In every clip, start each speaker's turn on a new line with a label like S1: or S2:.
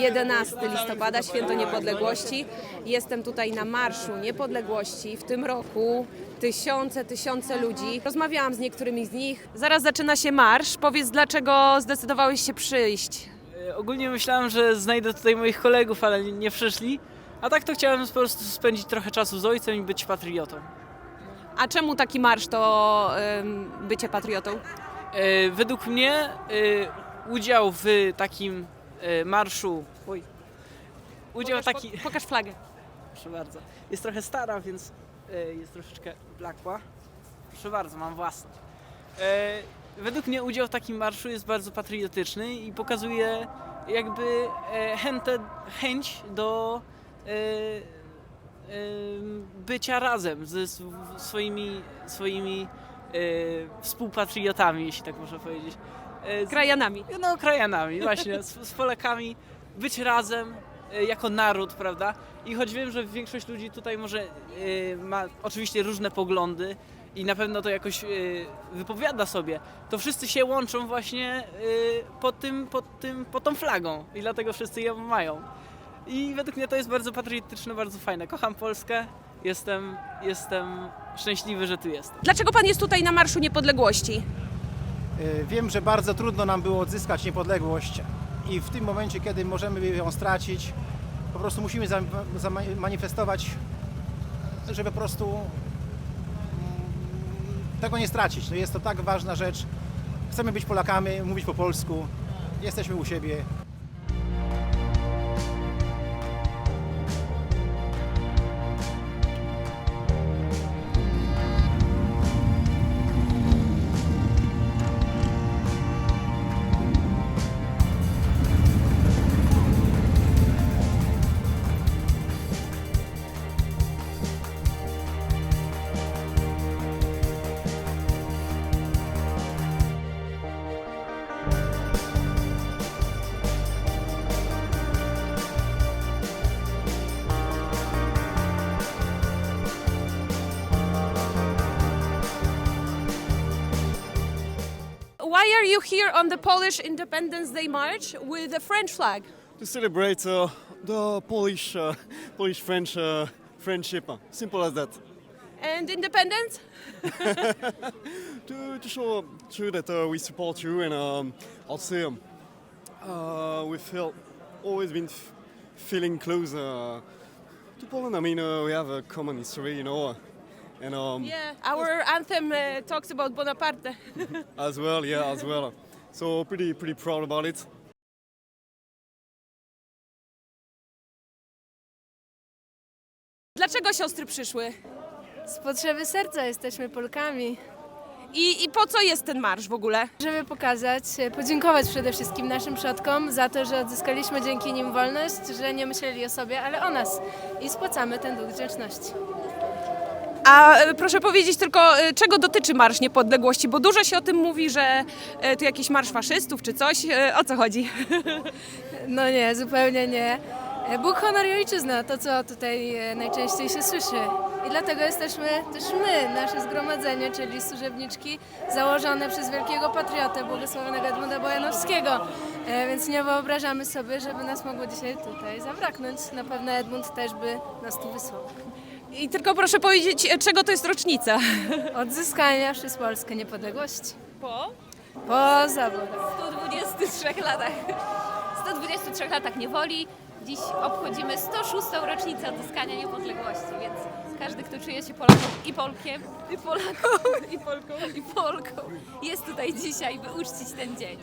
S1: 11 listopada, Święto Niepodległości. Jestem tutaj na Marszu Niepodległości. W tym roku tysiące ludzi. Rozmawiałam z niektórymi z nich. Zaraz zaczyna się marsz. Powiedz, dlaczego zdecydowałeś się przyjść?
S2: Ogólnie myślałem, że znajdę tutaj moich kolegów, ale nie przyszli. A tak to chciałem po prostu spędzić trochę czasu z ojcem i być patriotą.
S1: A czemu taki marsz to bycie patriotą?
S2: Według mnie udział w takim marszu...
S1: Pokaż flagę.
S2: Proszę bardzo. Jest trochę stara, więc jest troszeczkę blakła. Proszę bardzo, mam własną. Według mnie udział w takim marszu jest bardzo patriotyczny i pokazuje jakby chęć do bycia razem ze swoimi współpatriotami, jeśli tak można powiedzieć.
S1: Krajanami.
S2: No, krajanami, właśnie, z Polakami, być razem jako naród, prawda? I choć wiem, że większość ludzi tutaj może ma oczywiście różne poglądy i na pewno to jakoś wypowiada sobie, to wszyscy się łączą właśnie pod tą flagą i dlatego wszyscy ją mają. I według mnie to jest bardzo patriotyczne, bardzo fajne. Kocham Polskę, jestem szczęśliwy, że tu jestem.
S1: Dlaczego pan jest tutaj na Marszu Niepodległości?
S3: Wiem, że bardzo trudno nam było odzyskać niepodległość i w tym momencie, kiedy możemy ją stracić, po prostu musimy zamanifestować, żeby po prostu tego nie stracić. No jest to tak ważna rzecz. Chcemy być Polakami, mówić po polsku, jesteśmy u siebie.
S1: Why are you here on the Polish Independence Day March with a French flag?
S4: To celebrate the Polish-French friendship. Simple as that.
S1: And independence?
S4: To show that we support you and I'll say we feel always been feeling close to Poland. I mean, we have a common history, you know. And,
S1: Yeah, our anthem talks about Bonaparte.
S4: as well. So pretty proud about it.
S1: Dlaczego siostry przyszły?
S5: Z potrzeby serca jesteśmy Polkami.
S1: I po co jest ten marsz w ogóle?
S5: Żeby podziękować przede wszystkim naszym przodkom za to, że odzyskaliśmy dzięki nim wolność, że nie myśleli o sobie, ale o nas. I spłacamy ten dług wdzięczności.
S1: A proszę powiedzieć tylko, czego dotyczy Marsz Niepodległości? Bo dużo się o tym mówi, że to jakiś marsz faszystów czy coś. O co chodzi?
S5: No nie, zupełnie nie. Bóg, honor i ojczyzna, to co tutaj najczęściej się słyszy. I dlatego jesteśmy też my, nasze zgromadzenie, czyli służebniczki założone przez wielkiego patriotę, błogosławionego Edmunda Bojanowskiego. Więc nie wyobrażamy sobie, żeby nas mogło dzisiaj tutaj zabraknąć. Na pewno Edmund też by nas tu wysłał.
S1: I tylko proszę powiedzieć, czego to jest rocznica?
S5: Odzyskania przez Polskę niepodległości.
S6: Po
S5: zawodach.
S6: 123 latach. 123 latach niewoli. Dziś obchodzimy 106. rocznicę odzyskania niepodległości, więc każdy, kto czuje się Polaką i Polkiem, i Polaką, i Polką, jest tutaj dzisiaj, by uczcić ten dzień.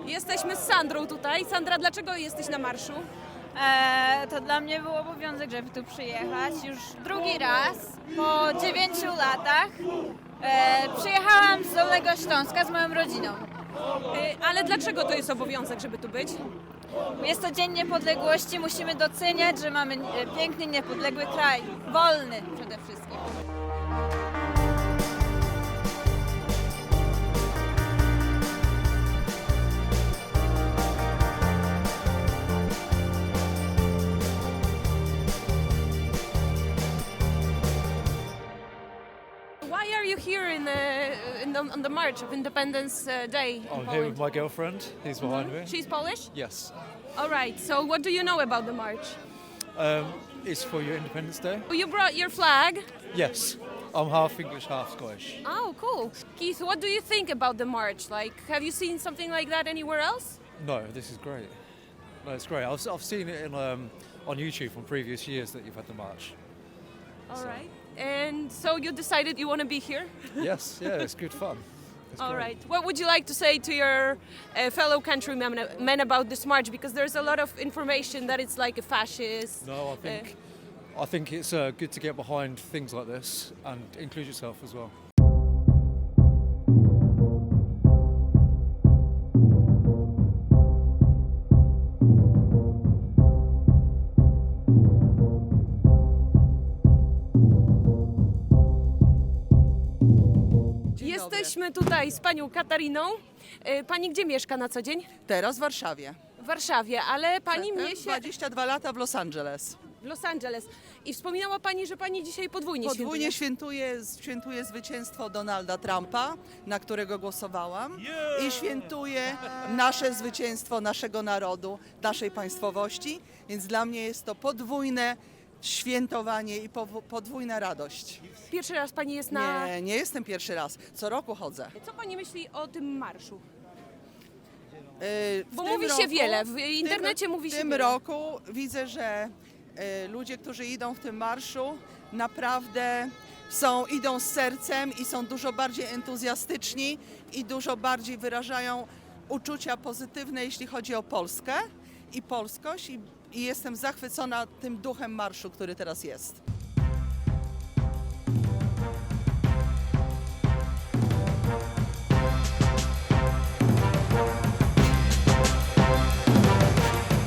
S1: Jesteśmy z Sandrą tutaj. Sandra, dlaczego jesteś na marszu?
S7: To dla mnie był obowiązek, żeby tu przyjechać. Już drugi raz po 9 latach przyjechałam z Dolnego Śląska z moją rodziną.
S1: Ale dlaczego to jest obowiązek, żeby tu być?
S7: Jest to Dzień Niepodległości, musimy doceniać, że mamy piękny, niepodległy kraj, wolny przede wszystkim.
S1: on the march of Independence Day in
S8: I'm here
S1: Poland?
S8: with my girlfriend. He's behind me.
S1: She's Polish?
S8: Yes.
S1: All right. So what do you know about the march?
S8: It's for your Independence Day?
S1: You brought your flag.
S8: Yes. I'm half English, half Scottish.
S1: Oh, cool. Keith, what do you think about the march? Like, have you seen something like that anywhere else?
S8: No, this is great. No, it's great. I've seen it on YouTube from previous years that you've had the march.
S1: All right. And so you decided you want to be here?
S8: Yes, yeah, it's good fun. It's
S1: All
S8: great.
S1: right. What would you like to say to your fellow countrymen about this march? Because there's a lot of information that it's like a fascist.
S8: No, I think it's good to get behind things like this and include yourself as well.
S1: Jesteśmy tutaj z panią Katariną. Pani gdzie mieszka na co dzień?
S9: Teraz w Warszawie.
S1: W Warszawie, ale pani
S9: Przedtem
S1: mnie się
S9: 22 lata w Los Angeles.
S1: w Los Angeles. I wspominała pani, że pani dzisiaj podwójnie
S9: Podwójnie
S1: świętuje.
S9: świętuję zwycięstwo Donalda Trumpa, na którego głosowałam. I świętuję nasze zwycięstwo naszego narodu, naszej państwowości. Więc dla mnie jest to podwójne świętowanie i podwójna radość.
S1: Pierwszy raz pani jest na...
S9: Nie jestem pierwszy raz. Co roku chodzę.
S1: Co pani myśli o tym marszu?
S9: W
S1: Bo
S9: tym
S1: mówi się wiele, w internecie mówi się
S9: W tym
S1: wiele.
S9: roku widzę, że ludzie, którzy idą w tym marszu, naprawdę idą z sercem i są dużo bardziej entuzjastyczni i dużo bardziej wyrażają uczucia pozytywne, jeśli chodzi o Polskę i polskość. I jestem zachwycona tym duchem marszu, który teraz jest.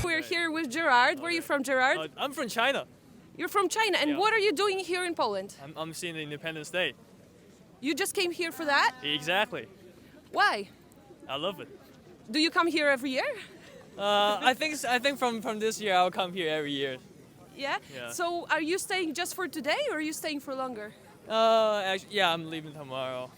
S1: We're here with Gerard. Where are you from, Gerard?
S10: I'm from China.
S1: You're from China. And
S10: Yeah.
S1: what are you doing here in Poland?
S10: I'm seeing the Independence Day.
S1: You just came here for that?
S10: Exactly.
S1: Why?
S10: I love it.
S1: Do you come here every year?
S10: I think from this year I'll come here every year.
S1: Yeah?
S10: Yeah.
S1: So are you staying just for today or are you staying for longer?
S10: Yeah, I'm leaving tomorrow.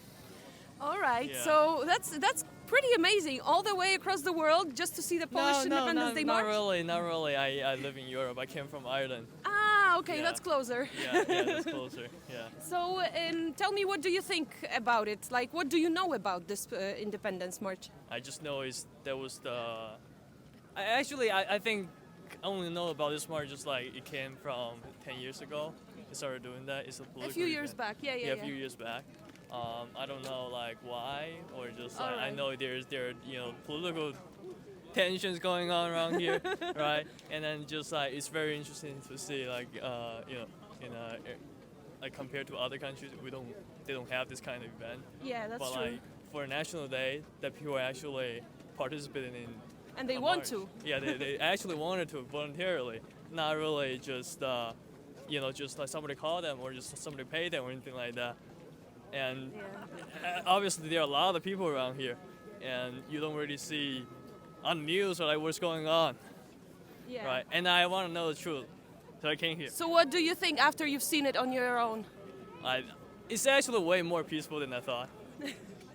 S1: All right.
S10: Yeah.
S1: So that's pretty amazing. All the way across the world just to see the Polish Independence Day
S10: not
S1: march?
S10: really, not really. I live in Europe. I came from Ireland.
S1: Ah, okay,
S10: Yeah.
S1: that's closer.
S10: Yeah, that's closer. Yeah.
S1: So tell me, what do you think about it? Like, what do you know about this Independence March?
S10: I just know there was the. I think I only know about this march just like it came from 10 years ago. They started doing that. It's a
S1: A
S10: political
S1: few years
S10: event.
S1: back, yeah.
S10: A few years back. I don't know like why or just like I
S1: Alright.
S10: know there political tensions going on around here, right? And then just like it's very interesting to see like like compared to other countries they don't have this kind of event.
S1: Yeah, that's
S10: but
S1: true.
S10: like for a national day that people are actually participating in.
S1: And they
S10: a
S1: want
S10: march.
S1: to.
S10: Yeah, they actually wanted to voluntarily, not really just just like somebody called them or just somebody paid them or anything like that. And obviously there are a lot of people around here, and you don't really see on the news or like what's going on,
S1: Yeah.
S10: right? And I want to know the truth, so I came here.
S1: So what do you think after you've seen it on your own?
S10: It's actually way more peaceful than I thought.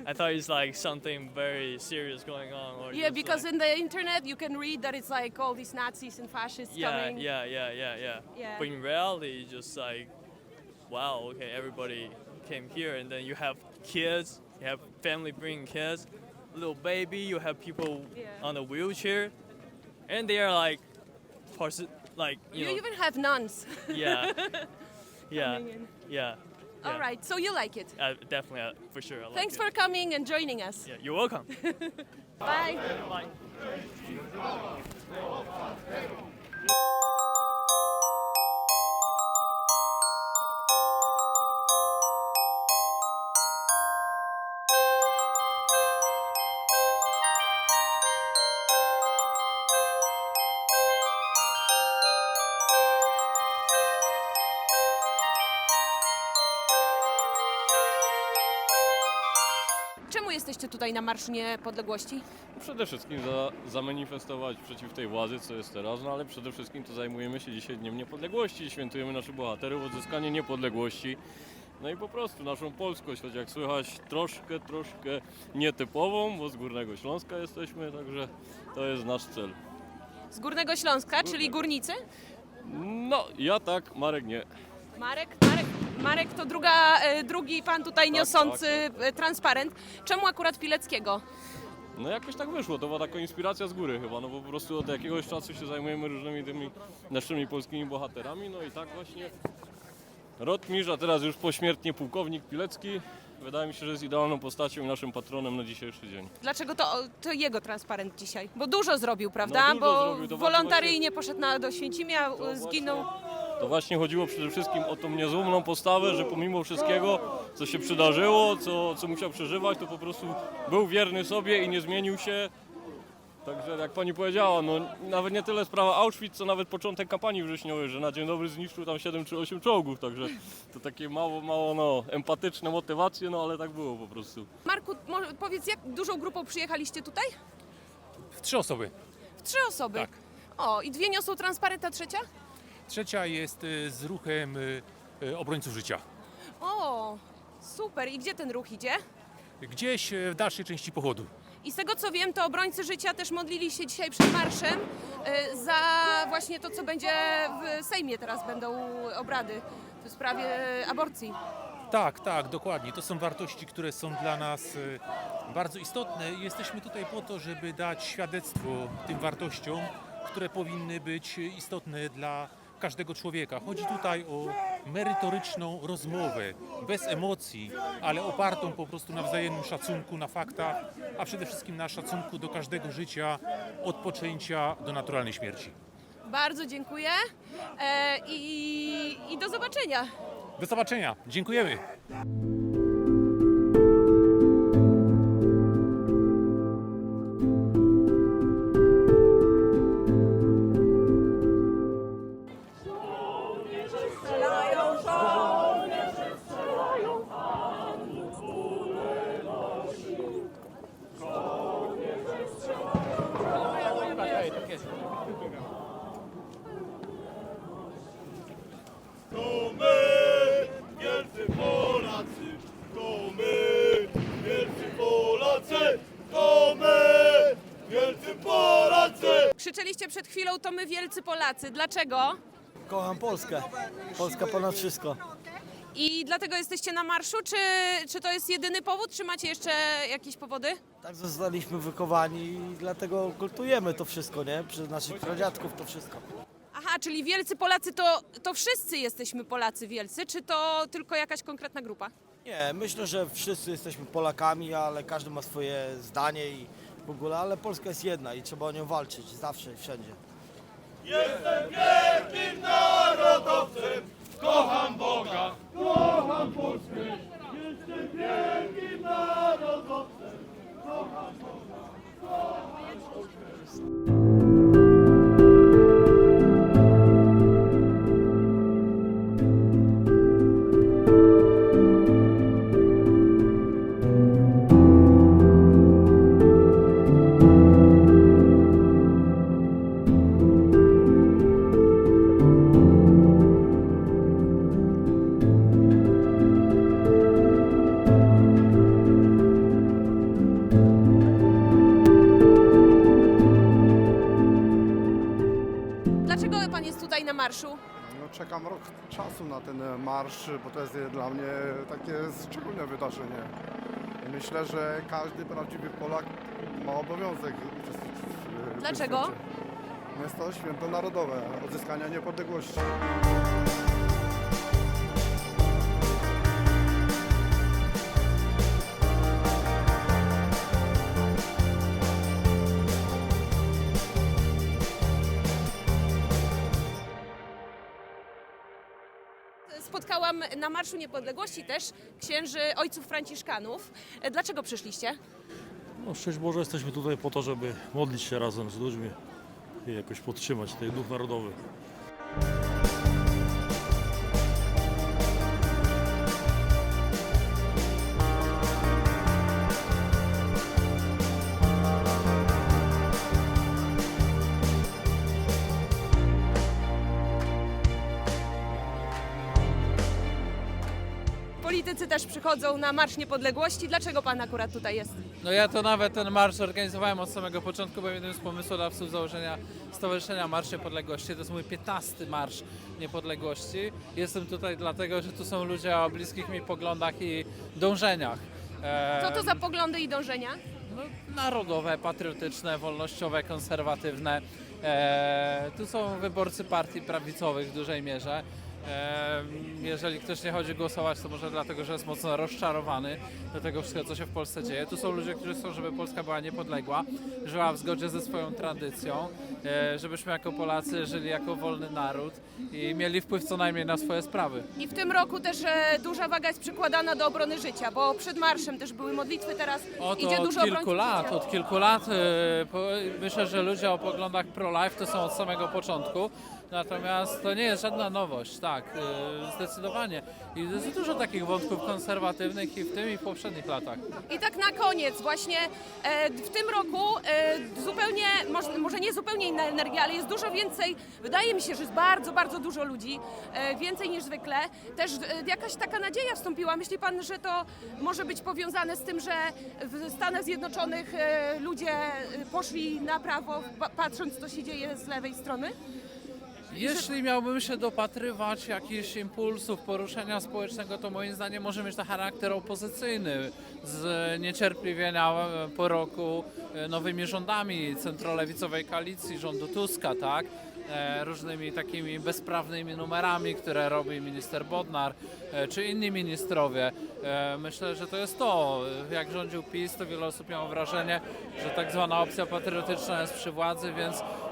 S10: I thought it's like something very serious going on. Or
S1: Yeah,
S10: just
S1: because
S10: like,
S1: in the internet you can read that it's like all these Nazis and fascists coming.
S10: Yeah.
S1: Yeah.
S10: But in reality, it's just like, wow, okay, everybody came here, and then you have kids, you have family bringing kids, little baby, you have people
S1: Yeah.
S10: on a wheelchair, and they are like,
S1: You even have nuns.
S10: yeah, yeah,
S1: coming in.
S10: yeah.
S1: All right, so you like it.
S10: Definitely, for sure. I like
S1: Thanks
S10: it.
S1: for coming and joining us.
S10: Yeah, you're welcome.
S1: Bye.
S10: Bye.
S1: Czemu jesteście tutaj na Marszu Niepodległości?
S11: Przede wszystkim zamanifestować przeciw tej władzy, co jest teraz, no ale przede wszystkim to zajmujemy się dzisiaj Dniem Niepodległości, świętujemy naszych bohaterów, odzyskanie niepodległości No i po prostu naszą polskość, choć jak słychać troszkę nietypową, bo z Górnego Śląska jesteśmy, także to jest nasz cel.
S1: Z Górnego Śląska, czyli górnicy?
S11: No, ja tak, Marek nie.
S1: Marek to drugi pan tutaj niosący transparent. Czemu akurat Pileckiego?
S11: No jakoś tak wyszło, to była taka inspiracja z góry chyba, no bo po prostu od jakiegoś czasu się zajmujemy różnymi tymi naszymi polskimi bohaterami, no i tak właśnie Rotmistrz, a teraz już pośmiertnie pułkownik Pilecki, wydaje mi się, że jest idealną postacią i naszym patronem na dzisiejszy dzień.
S1: Dlaczego to jego transparent dzisiaj? Bo dużo zrobił, prawda?
S11: No, dużo
S1: bo
S11: zrobił, to
S1: wolontaryjnie poszedł do Święcimia, zginął.
S11: To właśnie chodziło przede wszystkim o tą niezłomną postawę, że pomimo wszystkiego, co się przydarzyło, co musiał przeżywać, to po prostu był wierny sobie i nie zmienił się. Także jak pani powiedziała, no nawet nie tyle sprawa Auschwitz, co nawet początek kampanii wrześniowej, że na dzień dobry zniszczył tam 7 czy 8 czołgów, także to takie mało no, empatyczne motywacje, no ale tak było po prostu.
S1: Marku, powiedz, jak dużą grupą przyjechaliście tutaj?
S12: W 3 osoby.
S1: W 3 osoby.
S12: Tak.
S1: O, i 2 niosą transparent, a trzecia?
S12: Trzecia jest z ruchem obrońców życia.
S1: O, super. I gdzie ten ruch idzie?
S12: Gdzieś w dalszej części pochodu.
S1: I z tego co wiem, to obrońcy życia też modlili się dzisiaj przed marszem za właśnie to, co będzie w Sejmie teraz będą obrady w sprawie aborcji.
S12: Tak, dokładnie. To są wartości, które są dla nas bardzo istotne i jesteśmy tutaj po to, żeby dać świadectwo tym wartościom, które powinny być istotne dla każdego człowieka. Chodzi tutaj o merytoryczną rozmowę, bez emocji, ale opartą po prostu na wzajemnym szacunku, na faktach, a przede wszystkim na szacunku do każdego życia od poczęcia do naturalnej śmierci.
S1: Bardzo dziękuję i do zobaczenia.
S12: Do zobaczenia. Dziękujemy.
S1: Krzyczeliście przed chwilą, to my wielcy Polacy. Dlaczego?
S13: Kocham Polskę. Polska ponad wszystko.
S1: I dlatego jesteście na marszu? Czy to jest jedyny powód, czy macie jeszcze jakieś powody?
S13: Tak zostaliśmy wychowani i dlatego kultujemy to wszystko, nie? Przez naszych pradziadków to wszystko.
S1: Aha, czyli wielcy Polacy to wszyscy jesteśmy Polacy wielcy, czy to tylko jakaś konkretna grupa?
S13: Nie, myślę, że wszyscy jesteśmy Polakami, ale każdy ma swoje zdanie i w ogóle, ale Polska jest jedna i trzeba o nią walczyć zawsze i wszędzie.
S14: Jestem wielkim narodowcem, kocham Boga, kocham Polskę. Jestem wielkim narodowcem, kocham Boga, kocham Polskę.
S1: Dlaczego pan jest tutaj na marszu?
S15: No, czekam rok czasu na ten marsz, bo to jest dla mnie takie szczególne wydarzenie. I myślę, że każdy prawdziwy Polak ma obowiązek uczestniczyć w tym
S1: Dlaczego?
S15: święcie. Jest to święto narodowe, odzyskania niepodległości.
S1: Spotkałam na Marszu Niepodległości też księży ojców franciszkanów. Dlaczego przyszliście?
S16: No, szczęść Boże, jesteśmy tutaj po to, żeby modlić się razem z ludźmi i jakoś podtrzymać ten duch narodowy.
S1: politycy też przychodzą na Marsz Niepodległości. Dlaczego pan akurat tutaj jest?
S17: No ja to nawet ten marsz organizowałem od samego początku, byłem jednym z pomysłodawców założenia Stowarzyszenia Marsz Niepodległości. To jest mój 15. Marsz Niepodległości. Jestem tutaj dlatego, że tu są ludzie o bliskich mi poglądach i dążeniach.
S1: Co to za poglądy i dążenia?
S17: No, narodowe, patriotyczne, wolnościowe, konserwatywne. Tu są wyborcy partii prawicowych w dużej mierze. Jeżeli ktoś nie chodzi głosować, to może dlatego, że jest mocno rozczarowany do tego wszystkiego, co się w Polsce dzieje. Tu są ludzie, którzy chcą, żeby Polska była niepodległa, żyła w zgodzie ze swoją tradycją, żebyśmy jako Polacy żyli jako wolny naród i mieli wpływ co najmniej na swoje sprawy.
S1: I w tym roku też duża waga jest przykładana do obrony życia, bo przed marszem też były modlitwy, teraz idzie dużo obrońców życia.
S17: Od kilku lat myślę, że ludzie o poglądach pro-life to są od samego początku. Natomiast to nie jest żadna nowość, tak, zdecydowanie. I jest dużo takich wątków konserwatywnych i w tym i w poprzednich latach.
S1: I tak na koniec właśnie w tym roku zupełnie, może nie zupełnie inna energia, ale jest dużo więcej, wydaje mi się, że jest bardzo, bardzo dużo ludzi, więcej niż zwykle. Też jakaś taka nadzieja wstąpiła. Myśli pan, że to może być powiązane z tym, że w Stanach Zjednoczonych ludzie poszli na prawo, patrząc co się dzieje z lewej strony?
S17: Jeśli miałbym się dopatrywać jakichś impulsów poruszenia społecznego, to moim zdaniem może mieć to charakter opozycyjny, z niecierpliwienia po roku nowymi rządami centrolewicowej koalicji, rządu Tuska, tak? Różnymi takimi bezprawnymi numerami, które robi minister Bodnar czy inni ministrowie. Myślę, że to jest to. Jak rządził PiS, to wiele osób miało wrażenie, że tak zwana opcja patriotyczna jest przy władzy,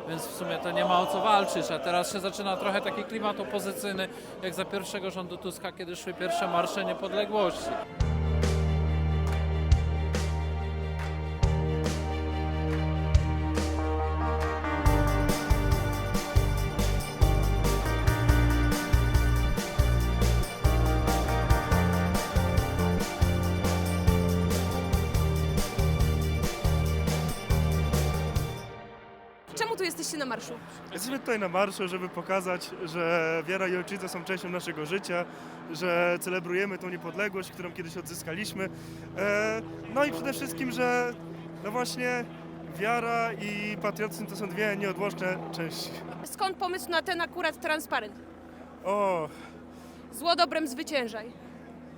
S17: więc w sumie to nie ma o co walczyć. A teraz się zaczyna trochę taki klimat opozycyjny, jak za pierwszego rządu Tuska, kiedy szły pierwsze marsze niepodległości.
S1: Czemu tu jesteście na marszu?
S18: Jesteśmy tutaj na marszu, żeby pokazać, że wiara i ojczyzna są częścią naszego życia, że celebrujemy tą niepodległość, którą kiedyś odzyskaliśmy. No i przede wszystkim, że no właśnie wiara i patriotyzm to są dwie nieodłączne części.
S1: Skąd pomysł na ten akurat transparent?
S18: O,
S1: Zło dobrem zwyciężaj.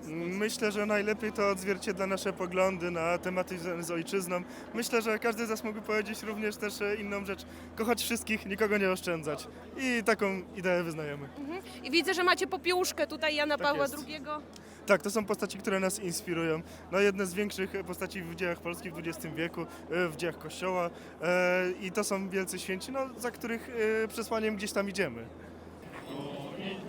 S18: myślę, że najlepiej to odzwierciedla nasze poglądy na tematy związane z ojczyzną. Myślę, że każdy z nas mógłby powiedzieć również też inną rzecz. Kochać wszystkich, nikogo nie oszczędzać. I taką ideę wyznajemy.
S1: I widzę, że macie popiełuszkę tutaj Jana
S18: Tak
S1: Pawła
S18: jest.
S1: II.
S18: Tak, to są postaci, które nas inspirują. No, jedne z większych postaci w dziejach Polski w XX wieku, w dziejach Kościoła. I to są wielcy święci, no, za których przesłaniem gdzieś tam idziemy.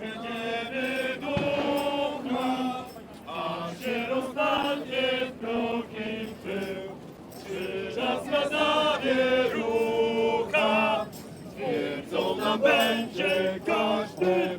S14: Będziemy dumna, aż się rozpadnie krokiem tył. Krzyża zgadza wierucha, twierdzą nam będzie każde